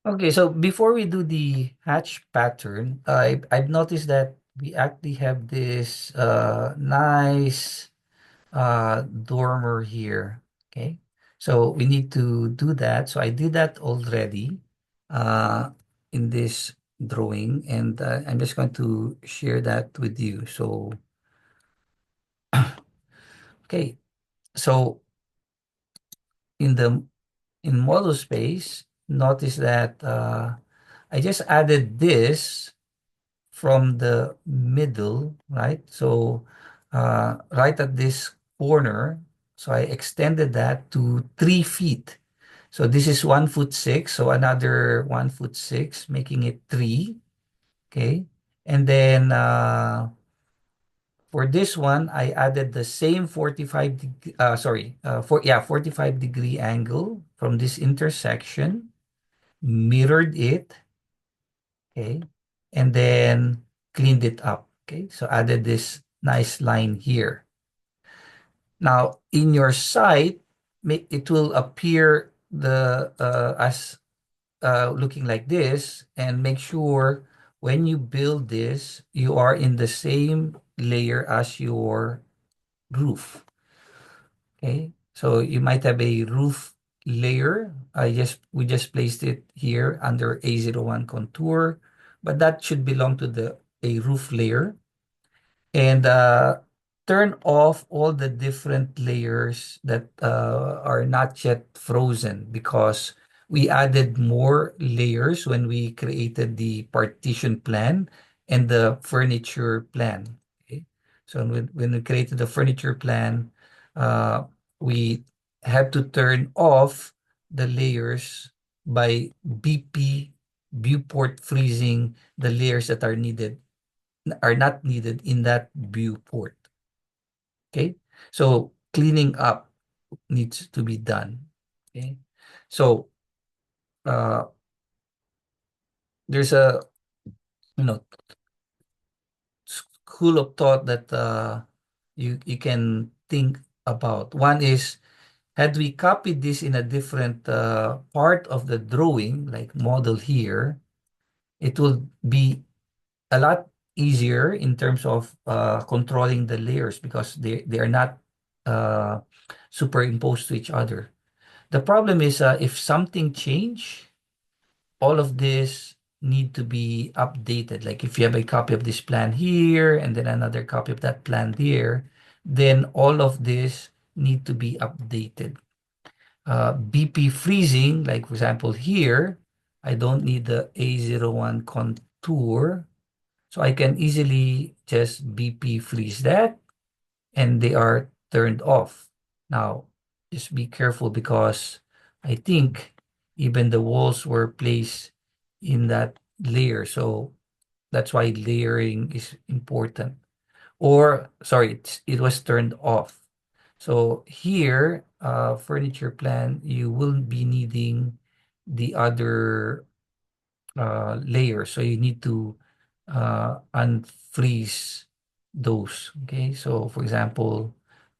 Okay, so before we do the hatch pattern, I've noticed that we actually have this nice dormer here. Okay, so we need to do that. So I did that already uh, in this drawing, and I'm just going to share that with you. So, okay, so in the in model space, notice that I just added this from the middle, right? So right at this corner, so I extended that to 3 feet. So this is 1'6", so another 1'6", making it 3. Okay. And then for this one, I added the same 45 degree angle from this intersection, mirrored it, okay, and then cleaned it up. Okay, so added this nice line here. Now, in your site, it will appear the as looking like this, and make sure when you build this, you are in the same layer as your roof. Okay, so you might have a roof layer. We just placed it here under A01 contour, but that should belong to the a roof layer. And turn off all the different layers that are not yet frozen, because we added more layers when we created the partition plan and the furniture plan. Okay? So when we created the furniture plan, uh, we had to turn off the layers by BP viewport freezing the layers that are not needed in that viewport. Okay, so cleaning up needs to be done. Okay, so uh, there's a you know school of thought that you can think about. One is, had we copied this in a different part of the drawing, like model here, it will be a lot easier in terms of controlling the layers, because they are not uh, superimposed to each other. The problem is, if something change, all of this need to be updated. Like if you have a copy of this plan here and then another copy of that plan there, then all of this need to be updated. BP freezing, like for example here, I don't need the A01 contour, so I can easily just BP freeze that, and they are turned off. Now, just be careful, because I think even the walls were placed in that layer. So that's why layering is important. Or, sorry, it was turned off. So here, furniture plan, you will be needing the other layer. So you need to unfreeze those. Okay, so for example,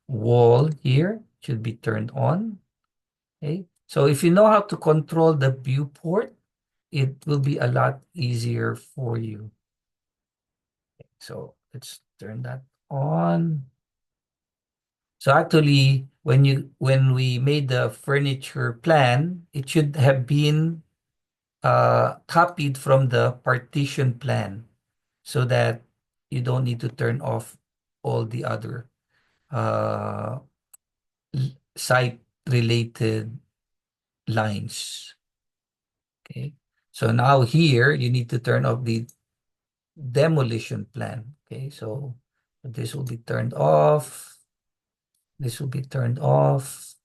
wall here should be turned on. Okay, so if you know how to control the viewport, it will be a lot easier for you. So let's turn that on. So actually, when we made the furniture plan, it should have been copied from the partition plan, so that you don't need to turn off all the other uh, site related lines. Okay. So now here you need to turn off the demolition plan. Okay. So this will be turned off. This will be turned off.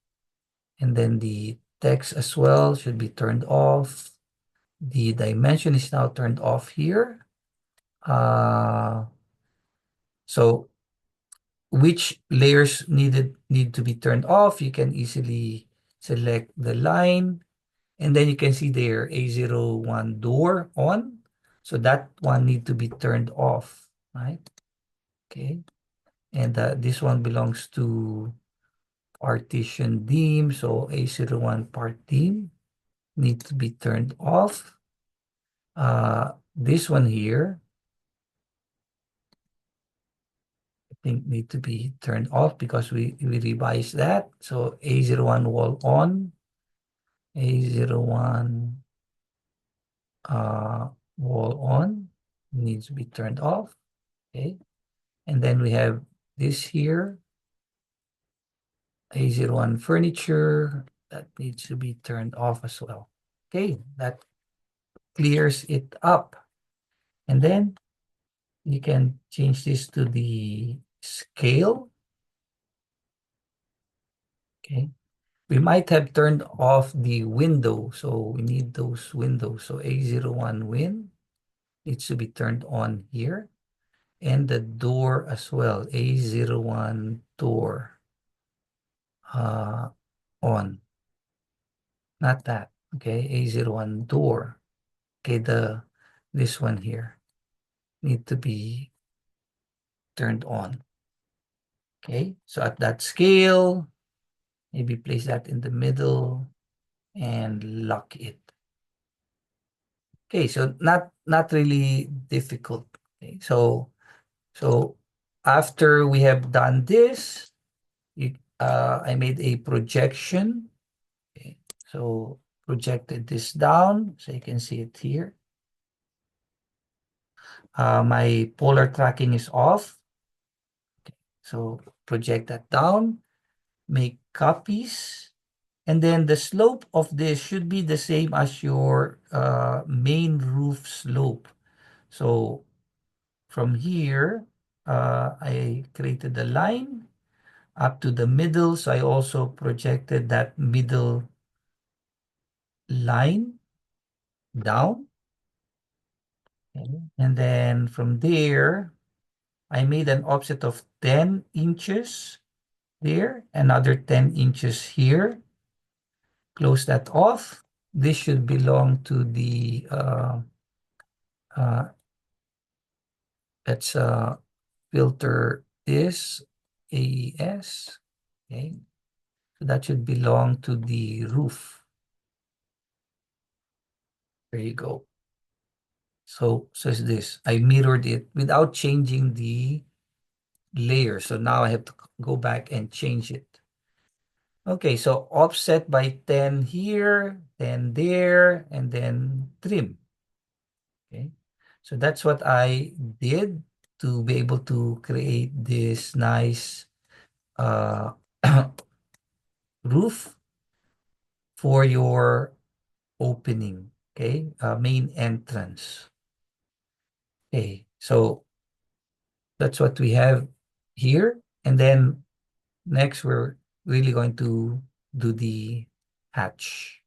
And then the text as well should be turned off. The dimension is now turned off here. So which layers need to be turned off, you can easily select the line, and then you can see there A01 door on. So that one need to be turned off, right? Okay. And this one belongs to partition theme. So A01 part theme. need to be turned off. This one here, I think need to be turned off because we revised that. So A01 wall on, A01 wall on needs to be turned off. Okay. And then we have this here, A01 furniture, that needs to be turned off as well. Okay, that clears it up. And then you can change this to the scale. Okay. We might have turned off the window, so we need those windows. So A01 win needs to be turned on here. And the door as well, A01 door on. Not that. Okay, A01 door. Okay, this one here need to be turned on. Okay, so at that scale, maybe place that in the middle and lock it. Okay, so not really difficult. Okay, so after we have done this, I made a projection. Okay, so projected this down so you can see it here. My polar tracking is off. Okay, so project that down, make copies, and then the slope of this should be the same as your main roof slope. So from here, I created a line up to the middle. So I also projected that middle line down. Okay. And then from there, I made an offset of 10 inches there, another 10 inches here. Close that off. This should belong to the, let's filter this AES. Okay, so that should belong to the roof. There you go. So is this. I mirrored it without changing the layer. So now I have to go back and change it. Okay, so offset by 10 here, 10 there, and then trim. Okay, so that's what I did to be able to create this nice roof for your opening, okay, main entrance. Okay, so that's what we have here. And then next, we're really going to do the hatch.